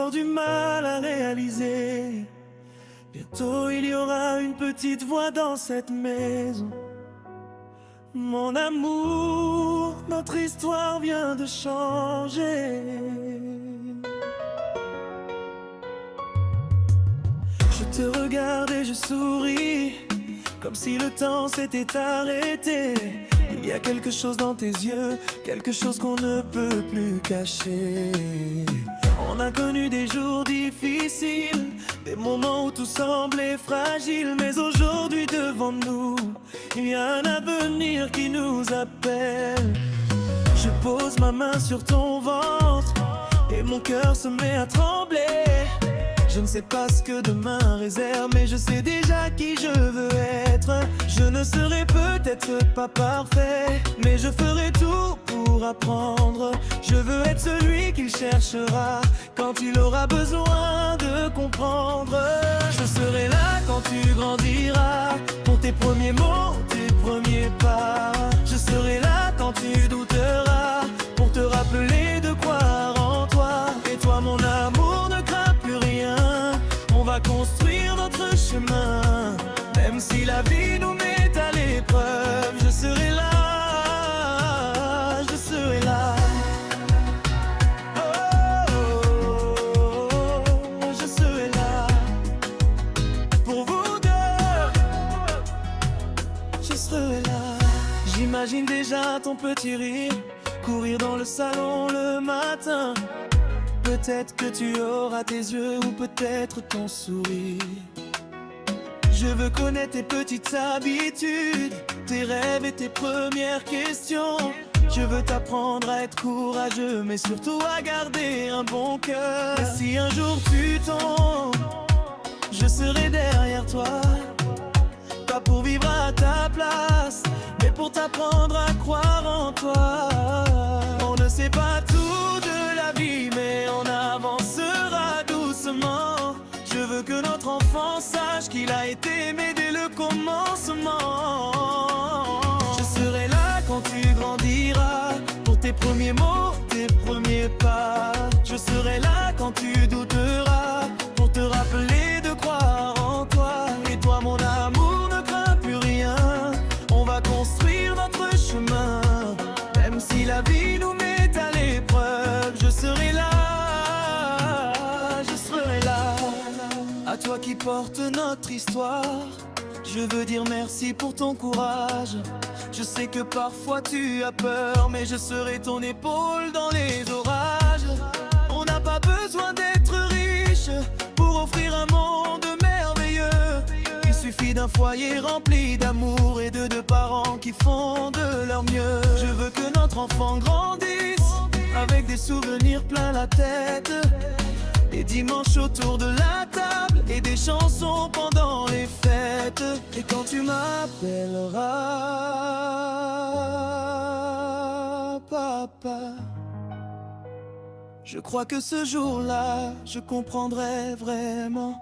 encore du mal à réaliser. Bientôt il y aura une petite voix dans cette maison. Mon amour, notre histoire vient de changer. Je te regarde et je souris, comme si le temps s'était arrêté. Il y a quelque chose dans tes yeux, quelque chose qu'on ne peut plus cacher. On a connu des jours difficiles, des moments où tout semblait fragile. Mais aujourd'hui devant nous, il y a un avenir qui nous appelle. Je pose ma main sur ton ventre et mon cœur se met à trembler. Je ne sais pas ce que demain réserve, mais je sais déjà qui je veux être. Je ne serai peut-être pas parfait, mais je ferai tout pour apprendre. Je veux être celui qu'il cherchera quand il aura besoin de comprendre. Je serai là quand tu grandiras, pour tes premiers mots, tes premiers pas. Je serai là quand tu douteras, pour te rappeler de croire en toi. Et toi mon amour, ne crains plus rien, on va construire notre chemin. Même si la vie nous met à l'épreuve, je serai là, je serai là. Oh, je serai là. Pour vous deux, je serai là. J'imagine déjà ton petit rire, courir dans le salon le matin. Peut-être que tu auras tes yeux ou peut-être ton sourire. Je veux connaître tes petites habitudes, tes rêves et tes premières questions. Je veux t'apprendre à être courageux, mais surtout à garder un bon cœur. Et si un jour tu tombes, je serai derrière toi. Pas pour vivre à ta place, mais pour t'apprendre à croire en toi. On ne sait pas tout de la vie, mais on avancera doucement. Je veux que notre enfant sache qu'il a été aimé dès le commencement. Je serai là quand tu grandiras, pour tes premiers mots, tes premiers pas. Je serai là quand tu douteras, pour te rappeler de croire en toi. Et toi mon amour, ne crains plus rien, on va construire notre chemin. Même si la vie nous met à l'épreuve, je serai là, je serai là. À toi qui portes notre histoire, je veux dire merci pour ton courage. Je sais que parfois tu as peur, mais je serai ton épaule dans les orages. On n'a pas besoin d'être riche pour offrir un monde merveilleux. Il suffit d'un foyer rempli d'amour et de deux parents qui font de leur mieux. Je veux que notre enfant grandisse avec des souvenirs plein la tête, des dimanches autour de la table et des chansons pendant les fêtes. Et quand tu m'appelleras papa, je crois que ce jour-là, je comprendrai vraiment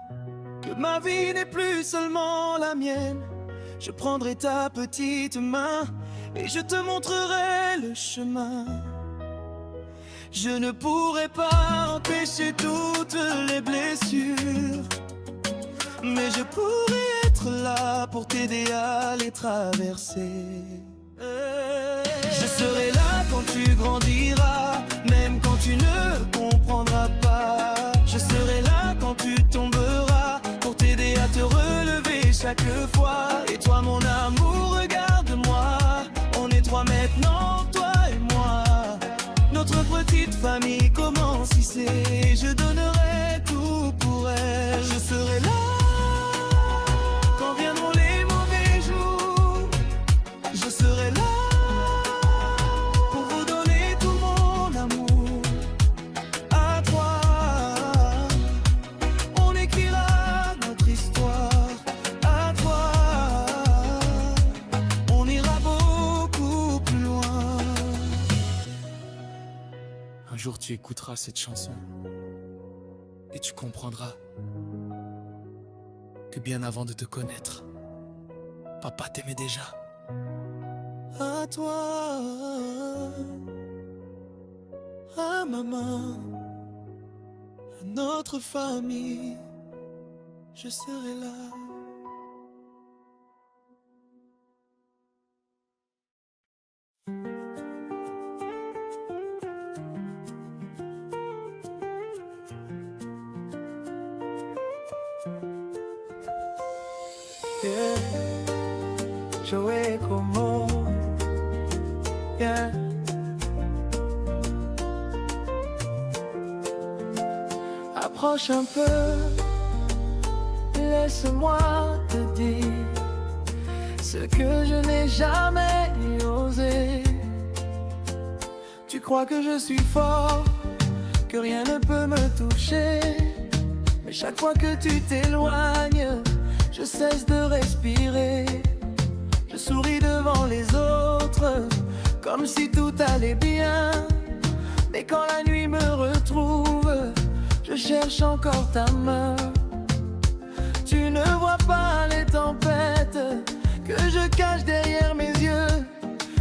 que ma vie n'est plus seulement la mienne. Je prendrai ta petite main et je te montrerai le chemin. Je ne pourrai pas empêcher toutes les blessures, mais je pourrai être là pour t'aider à les traverser. Je serai là quand tu grandiras, même quand tu ne comprendras pas. Je serai là quand tu tomberas, pour t'aider à te relever chaque fois. Et toi mon amour, regarde-moi, on est trois maintenant, toi et moi. Notre petite famille commence ici, je donnerai tout pour elle. Je serai là quand viendront les mauvais jours. Je serai là pour vous donner tout mon amour. À toi, on écrira notre histoire. À toi, on ira beaucoup plus loin. Un jour tu écouteras cette chanson et tu comprendras que bien avant de te connaître, papa t'aimait déjà. À toi, à maman, à notre famille, je serai là. Yeah. Joey Como, yeah. Approche un peu, laisse-moi te dire ce que je n'ai jamais osé. Tu crois que je suis fort, que rien ne peut me toucher, mais chaque fois que tu t'éloignes, je cesse de respirer. Je souris devant les autres, comme si tout allait bien. Mais quand la nuit me retrouve, je cherche encore ta main. Tu ne vois pas les tempêtes que je cache derrière mes yeux.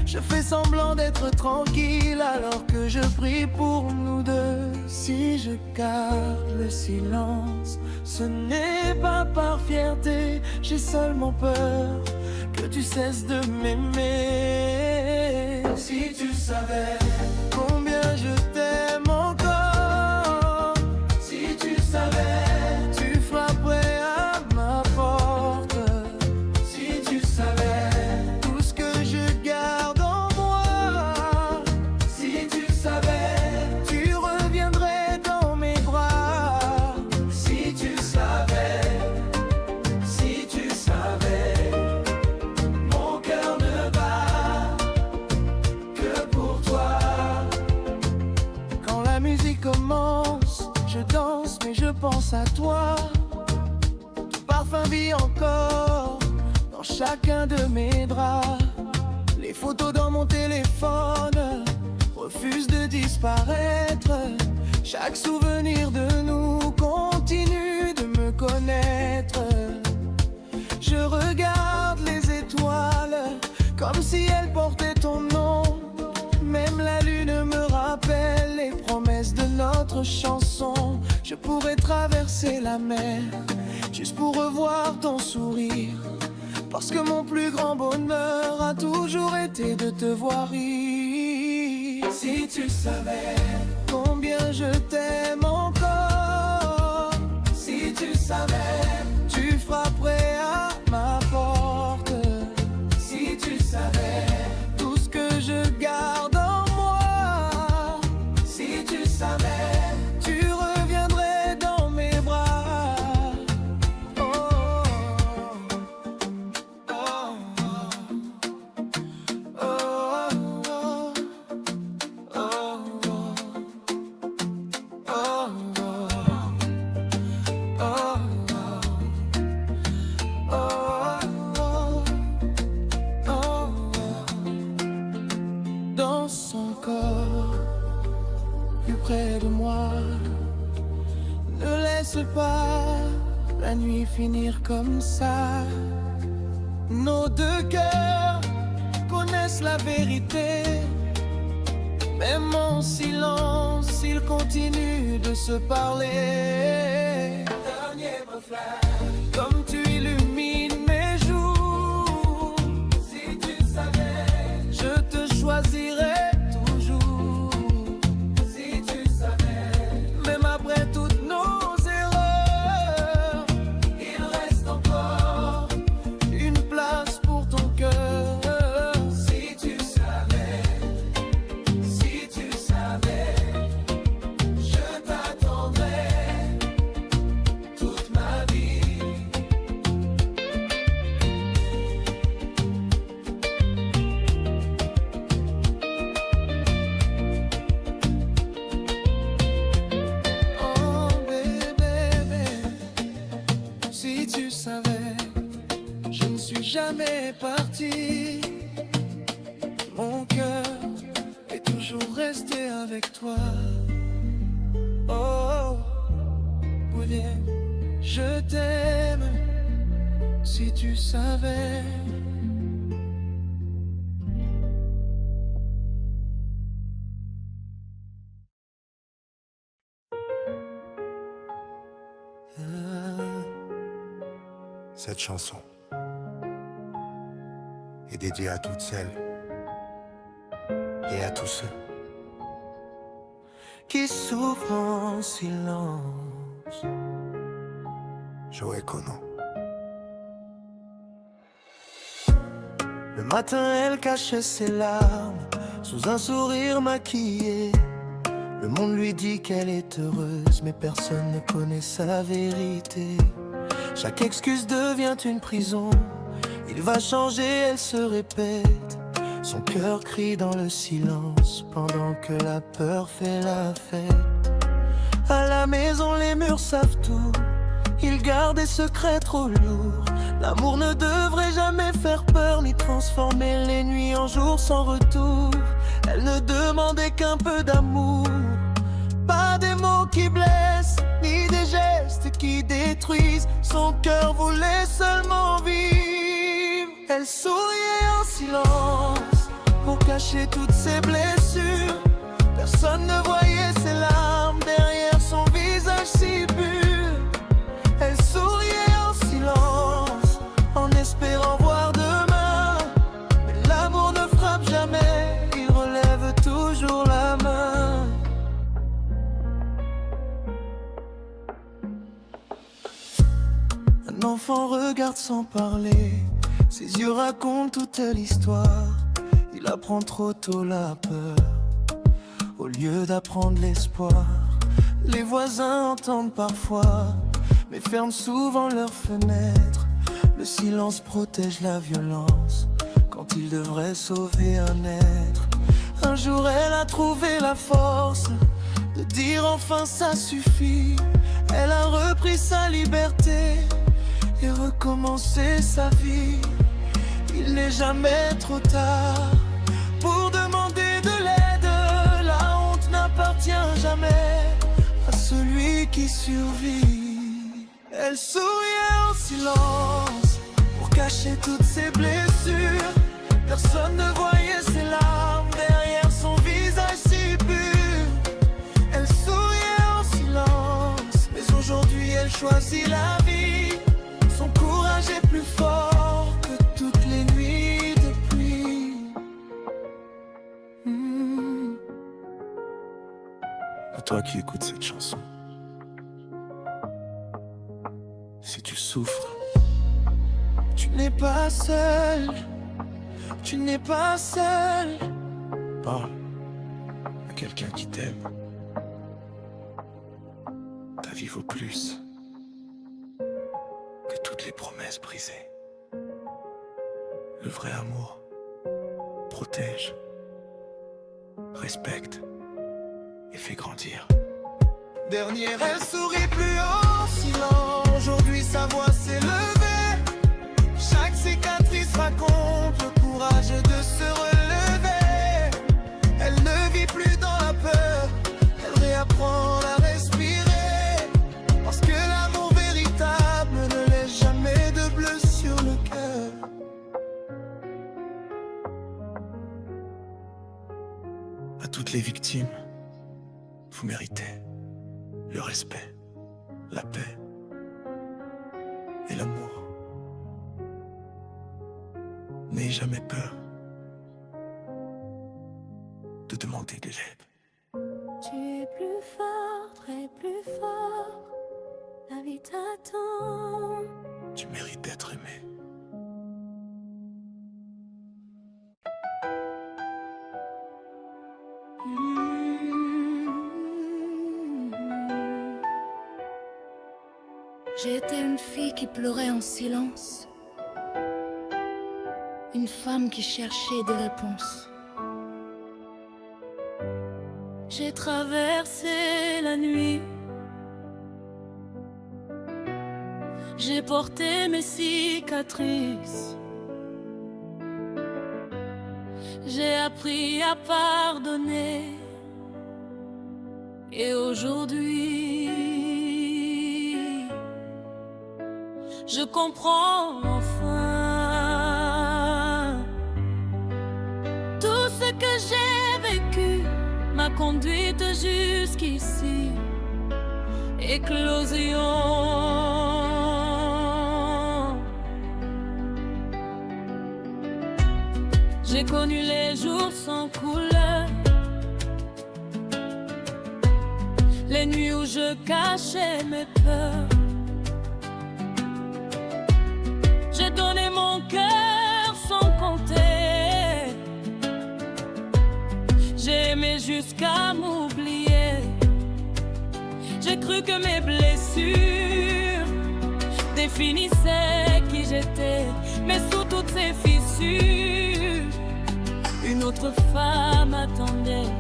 Je fais semblant d'être tranquille alors que je prie pour nous deux. Si je garde le silence, ce n'est pas par fierté, j'ai seulement peur que tu cesses de m'aimer. Si tu savais combien je t'aime encore, si tu savais, tu frapperais à ma porte. Si tu savais tout ce que je garde en moi, si tu savais, tu reviendrais dans mes bras. Si tu savais, si tu savais, mon cœur ne bat que pour toi. Quand la musique commence, je danse mais je pense à toi. Ton parfum vit encore dans chacun de mes draps. Les photos dans mon téléphone refusent de disparaître. Chaque souvenir de nous continue de me connaître. Je regarde les étoiles comme si elles portaient ton nom. Même la lune me rappelle les promesses de notre chanson. Je pourrais traverser la mer juste pour revoir ton sourire, parce que mon plus grand bonheur a toujours été de te voir rire. Si tu savais combien je t'aime encore, si tu savais, tu frapperais à ma porte. Si tu savais tout ce que je garde en moi, si tu savais, tu reviendrais dans mes bras. Oh, oh, oh, oh, oh, dans son corps, plus près de moi. Ne laisse pas la nuit finir comme ça. Nos deux cœurs connaissent la vérité. Même en silence, ils continuent de se parler. Dernier reflet, comme tu illumines mes jours. Si tu savais, je te choisirais toujours. Si tu savais, même après toutes nos erreurs, il reste encore une place pour ton cœur. Si tu savais, si tu savais, je t'attendrai toute ma vie. Oh bébé, si tu savais, je ne suis jamais parti. Mon cœur est toujours resté avec toi. Oh, oui, bien, je t'aime. Si tu savais. Cette chanson est dédiée à toutes celles et à tous ceux qui souffrent en silence. Joey Kono. Le matin, elle cachait ses larmes sous un sourire maquillé. Le monde lui dit qu'elle est heureuse, mais personne ne connaît sa vérité. Chaque excuse devient une prison. Il va changer, elle se répète. Son cœur crie dans le silence pendant que la peur fait la fête. À la maison, les murs savent tout. Il garde des secrets trop lourds. L'amour ne devrait jamais faire peur ni transformer les nuits en jours sans retour. Elle ne demandait qu'un peu d'amour. Pas des mots qui blessent, ni des gestes qui détruisent. Son cœur voulait seulement vivre. Elle souriait en silence pour cacher toutes ses blessures. Personne ne voyait ses larmes derrière son visage si pur. Elle souriait en silence en espérant voir demain. Mais l'amour ne frappe jamais, il relève toujours la main. Un enfant regarde sans parler, ses yeux racontent toute l'histoire. Il apprend trop tôt la peur, au lieu d'apprendre l'espoir. Les voisins entendent parfois, mais ferment souvent leurs fenêtres. Le silence protège la violence, quand il devrait sauver un être. Un jour elle a trouvé la force de dire enfin ça suffit. Elle a repris sa liberté et recommencer sa vie. Il n'est jamais trop tard pour demander de l'aide. La honte n'appartient jamais à celui qui survit. Elle souriait en silence pour cacher toutes ses blessures. Personne ne voyait ses larmes derrière son visage si pur. Elle souriait en silence, mais aujourd'hui elle choisit la vie. Son courage est plus fort que toutes les nuits de pluie. À toi qui écoutes cette chanson, si tu souffres, tu n'es pas seul. Tu n'es pas seul. Parle à quelqu'un qui t'aime. Ta vie vaut plus que toutes les promesses brisées. Le vrai amour protège, respecte et fait grandir. Dernière, elle sourit plus en silence. Aujourd'hui sa voix s'est levée. Chaque cicatrice raconte le courage de se relever. Elle ne vit plus dans la peur, elle réapprend à respirer. Parce que l'amour véritable ne laisse jamais de bleu sur le cœur. À toutes les victimes, vous méritez le respect, la paix et l'amour. N'ayez jamais peur de demander de l'aide. Tu es plus fort, très plus fort. La vie t'attend. Tu mérites d'être aimé. J'étais une fille qui pleurait en silence. Une femme qui cherchait des réponses. J'ai traversé la nuit. J'ai porté mes cicatrices. J'ai appris à pardonner. Et aujourd'hui, je comprends enfin. Tout ce que j'ai vécu m'a conduite jusqu'ici. Éclosion. J'ai connu les jours sans couleur, les nuits où je cachais mes peurs. J'ai donné mon cœur sans compter, j'ai aimé jusqu'à m'oublier. J'ai cru que mes blessures définissaient qui j'étais, mais sous toutes ces fissures, une autre femme attendait.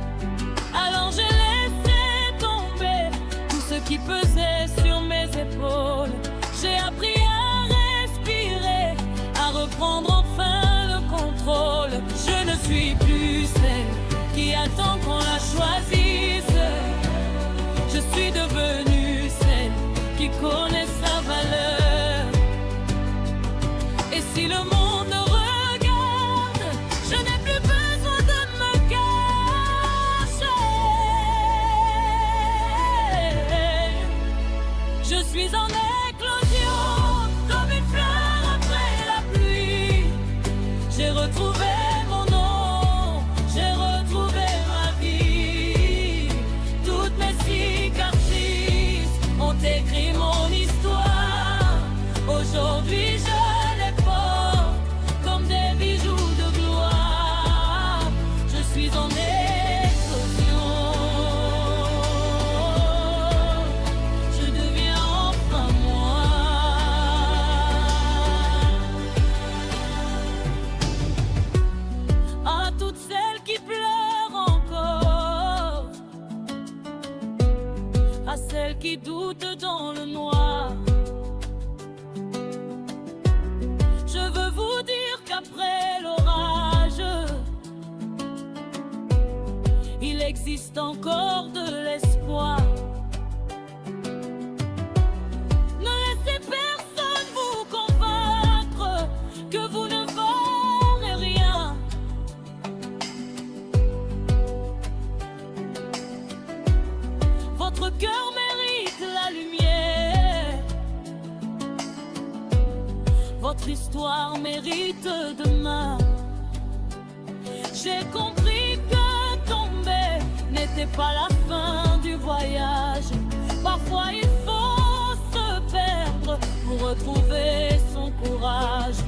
Alors j'ai laissé tomber tout ce qui pesait sur mes épaules. J'ai appris à respirer, à reprendre enfin le contrôle. Je ne suis plus celle qui attend qu'on la choisisse. Je suis devenue celle qui connaît sa valeur. Et si le monde me regarde, je n'ai plus besoin de me cacher. Je suis en éclosion, comme une fleur après la pluie. J'ai retrouvé mon nom, j'ai retrouvé ma vie. Toutes mes cicatrices ont écrit mon histoire. Aujourd'hui je les porte comme des bijoux de gloire. Je suis en éclosion, je deviens enfin moi. À toutes celles qui pleurent encore, à celles qui doutent dans le noir, je veux vous dire qu'après l'orage, il existe encore de l'espoir. Ne laissez personne vous convaincre que vous ne valez rien. Votre cœur mérite la lumière, votre histoire mérite demain. J'ai compris que tomber n'était pas la fin du voyage. Parfois il faut se perdre pour retrouver son courage.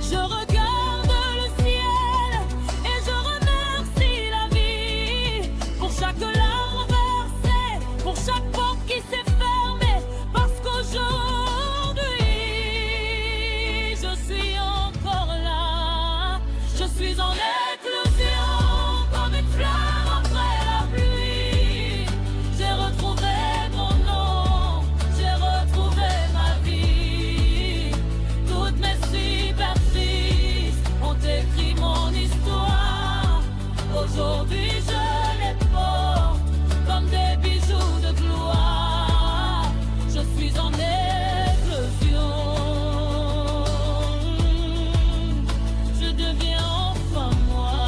Je regarde le ciel et je remercie la vie pour chaque larme versée, pour chaque porte qui s'est fermée, parce qu'aujourd'hui je suis encore là. Je suis en éclosion comme une fleur après la pluie. J'ai retrouvé mon nom, j'ai retrouvé ma vie. Toutes mes cicatrices ont écrit mon histoire. Aujourd'hui je les porte comme des bijoux de gloire. Je suis en éclosion, je deviens enfin moi.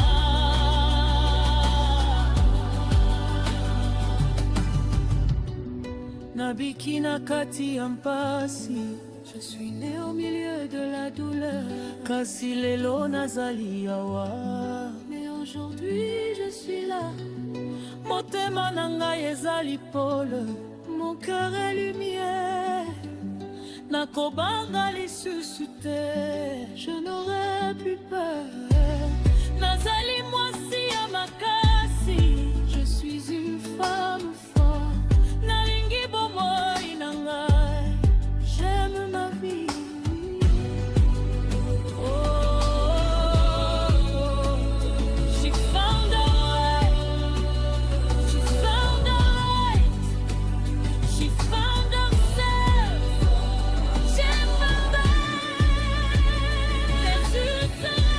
Nabiki nakati ampasi, je suis né au milieu de la douleur. Kasi lelo nazali awa, mais aujourd'hui je suis là. Motema nanga ezali pole, mon cœur est lumière. Nakobanga lisusu te, je n'aurai plus peur. Nazali mwasi ya makasi, je suis une femme forte. Nalingi bomoi na ngai, j'aime ma vie. She found the right, she found the right, she found herself, j'ai found the right. Les yeux serrés,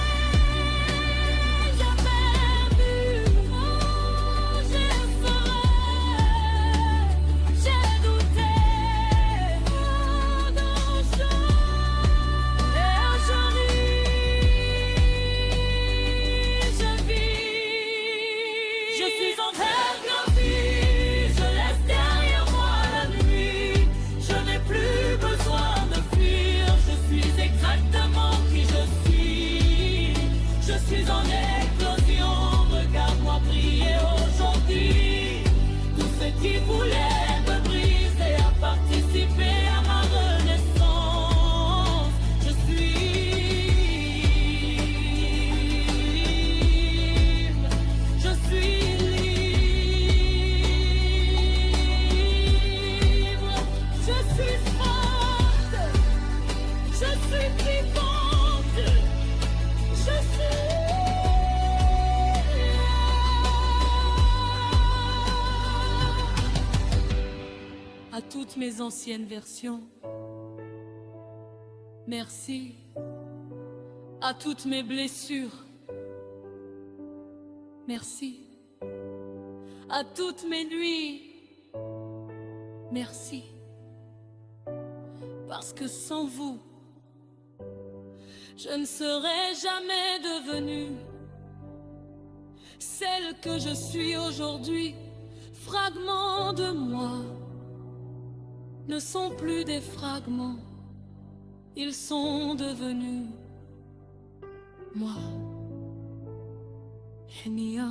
jamais vu, oh, j'ai serai. les anciennes versions. Merci à toutes mes blessures. Merci à toutes mes nuits. Merci. Parce que sans vous, je ne serais jamais devenue celle que je suis aujourd'hui. Fragments de moi ne sont plus des fragments, ils sont devenus moi. Enia.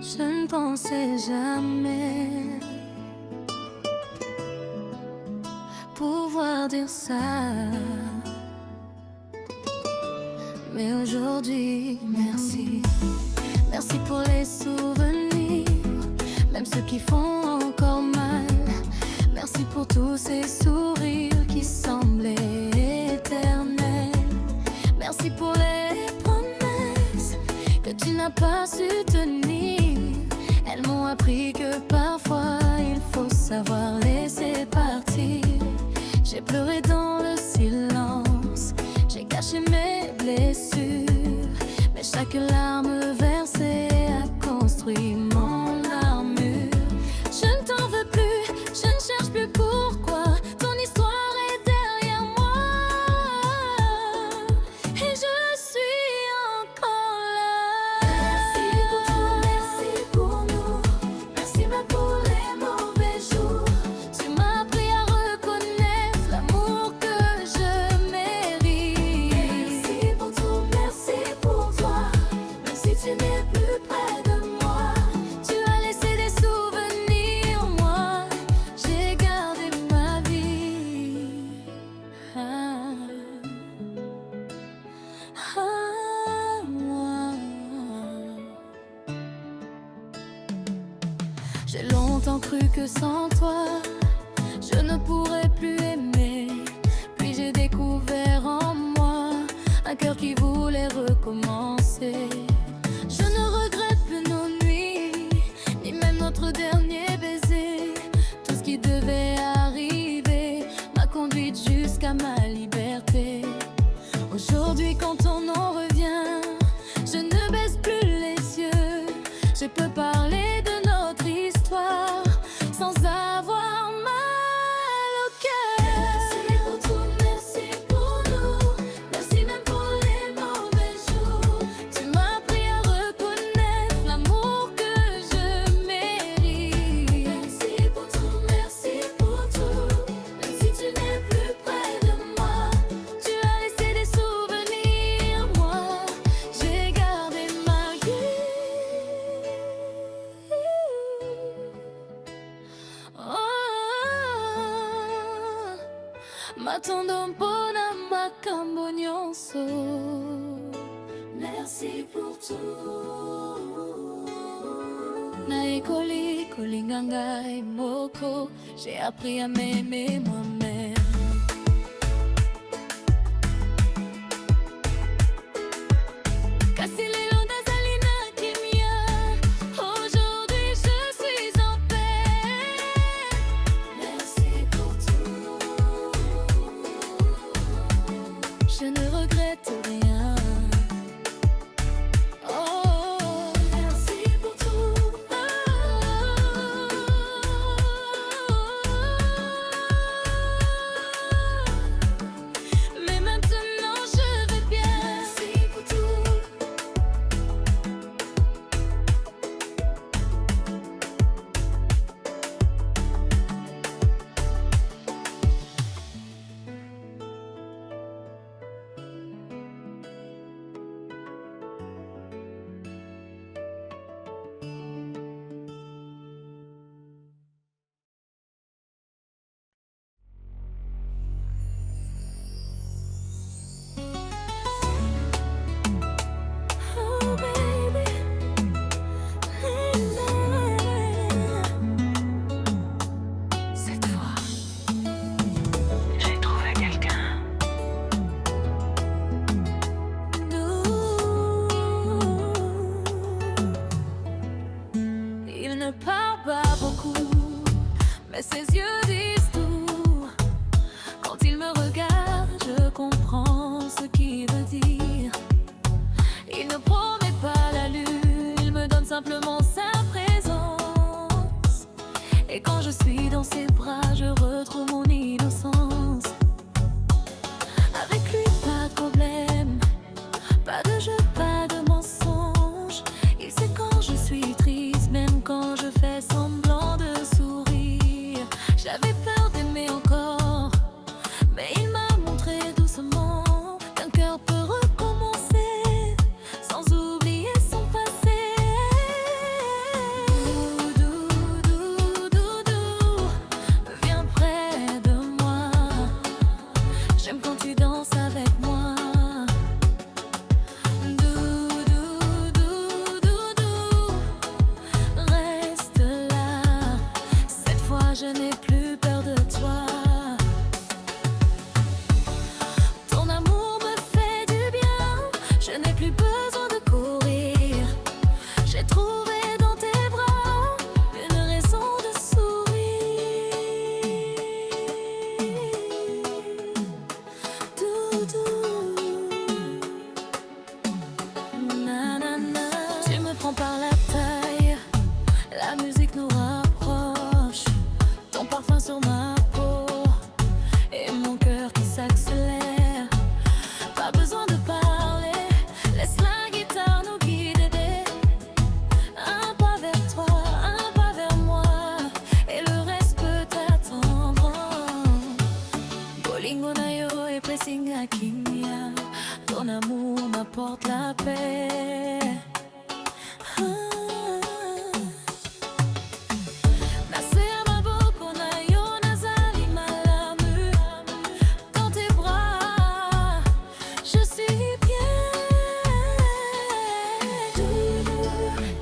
Je ne pensais jamais pouvoir dire ça, mais aujourd'hui, merci. Merci pour les souvenirs, même ceux qui font encore mal. Merci pour tous ces sourires qui semblaient éternels. Merci pour les promesses que tu n'as pas su tenir. Elles m'ont appris que parfois il faut savoir laisser partir. J'ai pleuré dans le silence, j'ai caché mes blessures, mais chaque larme versée a construit mon armure. Je ne t'en veux plus, je ne cherche plus pourquoi. Ton histoire est derrière moi et je suis encore là. Merci pour nous, merci même pour les mauvais jours. Tu m'as appris à reconnaître l'amour que je mérite. Merci pour tout, merci pour toi, même si tu n'es plus près de moi. Tu as laissé des souvenirs, moi j'ai gardé ma vie. J'ai longtemps cru que sans toi, je ne pourrais plus aimer. Puis j'ai découvert en moi un cœur qui voulait recommencer. Je ne regrette plus nos nuits, ni même notre dernier baiser. Tout ce qui devait arriver m'a conduite jusqu'à ma liberté. Aujourd'hui quand on en revient, je ne baisse plus les yeux. Je peux parler de notre histoire sans avoir mal au cœur. Merci pour tout, merci pour nous, merci même pour les mauvais jours. Tu m'as appris à reconnaître l'amour que je mérite. Merci pour tout, merci pour tout, même si tu n'es plus près de moi. Tu as laissé des souvenirs, moi j'ai gardé ma vie. Matando mpona makambo nyonso. Merci pour tout. Naekoli kolinga ngai moko, j'ai appris à m'aimer moi-même. Kasi lelo nazali na kimia, aujourd'hui je suis en paix. Merci pour tout. Je ne regrette rien. Oh, merci pour tout. mais ses yeux disent tout. Quand il me regarde, je comprends ce qu'il veut dire. Il ne promet pas la lune, il me donne simplement sa présence. Et quand je suis dans ses bras, je retrouve mon innocence. Avec lui, pas de problème, pas de jeu, pas de mensonge. Il sait quand je suis triste, même quand je fais semblant de sourire. J'avais peur d'aimer encore, mais il m'a montré doucement qu'un cœur peut recommencer sans oublier son passé. Doudou, doudou, viens près de moi. J'aime quand tu danses avec moi. Doudou, doudou, reste là. Cette fois je n'ai plus peur de toi. Ton amour me fait du bien, je n'ai plus besoin de courir. J'ai trouvé dans tes bras une raison de sourire. Doudou, nanana. Tu me prends par la taille, la musique nous rapproche. Ton parfum sur ma peau et mon cœur qui s'accélère. Pas besoin de parler, laisse la guitare nous guider. Un pas vers toi, un pas vers moi, et le reste peut attendre. Bolingo nayo et pressing à Kimia, ton amour m'apporte la paix. Nasser maboko nayo nazali malamu. Dans tes bras, je suis bien. Doudou,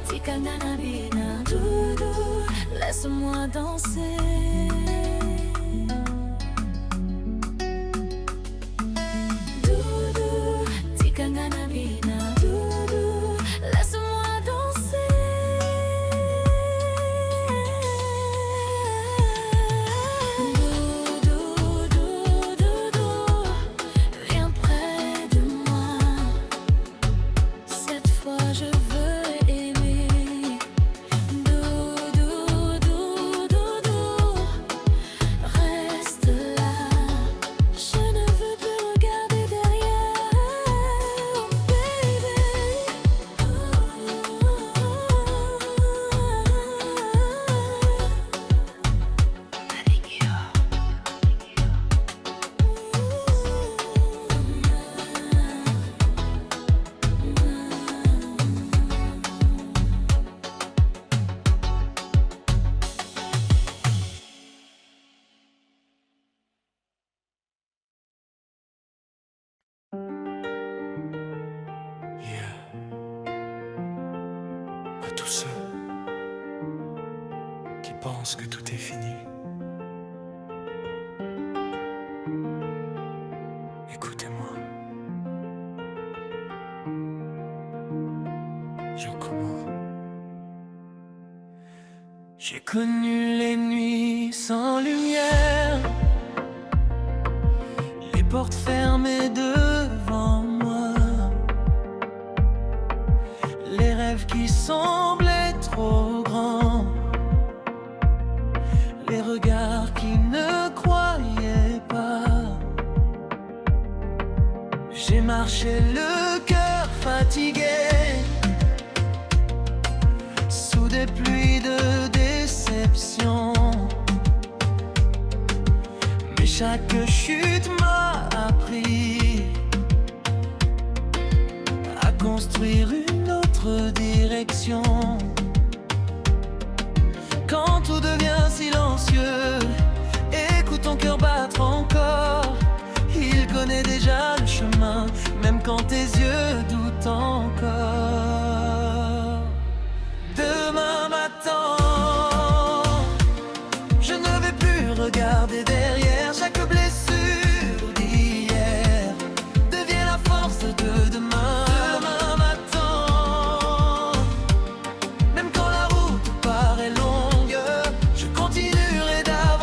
tikangana bina. Doudou, laisse-moi danser. Doudou, tikangana bina. Doudou, laisse-moi danser. Doudou, doudou, viens près de moi. Cette fois je veux aimer. Doudou, doudou, reste là. Je ne veux plus regarder derrière, baby. Yeah. À tous ceux qui pensent que tout est fini, écoutez-moi. Giacomo. J'ai connu les nuits sans lumière, les portes fermées devant moi, les rêves qui semblaient trop grands, les regards qui ne croyaient pas. J'ai marché le cœur fatigué sous des pluies de déception, mais chaque chute m'a appris à construire une autre direction. Quand tout devient silencieux, écoute ton cœur battre encore. Il connaît déjà le chemin, même quand tes yeux doutent encore. Demain m'attend, je ne vais plus regarder derrière. Chaque blessure d'hier devient la force de demain. Demain m'attend, même quand la route paraît longue, je continuerai d'avancer.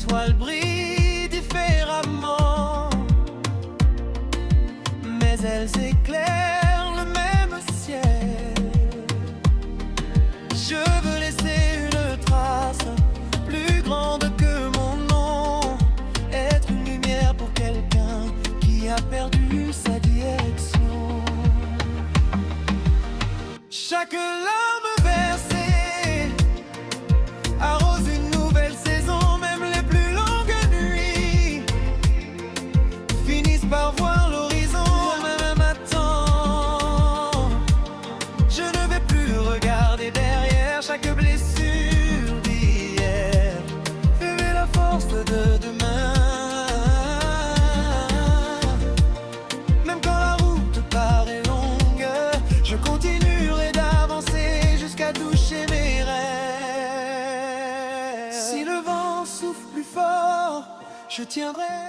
étoiles brillent différemment, mais elles éclairent le même ciel. Je veux laisser une trace plus grande que mon nom, être une lumière pour quelqu'un qui a perdu sa direction. Chaque larme versée arrose une nouvelle saison, même les plus longues nuits finissent par voir l'horizon. Même à temps, je ne vais plus regarder derrière chaque blessure d'hier. Vivez la force de demain. Même quand la route paraît longue, je continuerai d'avancer jusqu'à toucher mes rêves. Si le vent souffle plus fort, je tiendrai.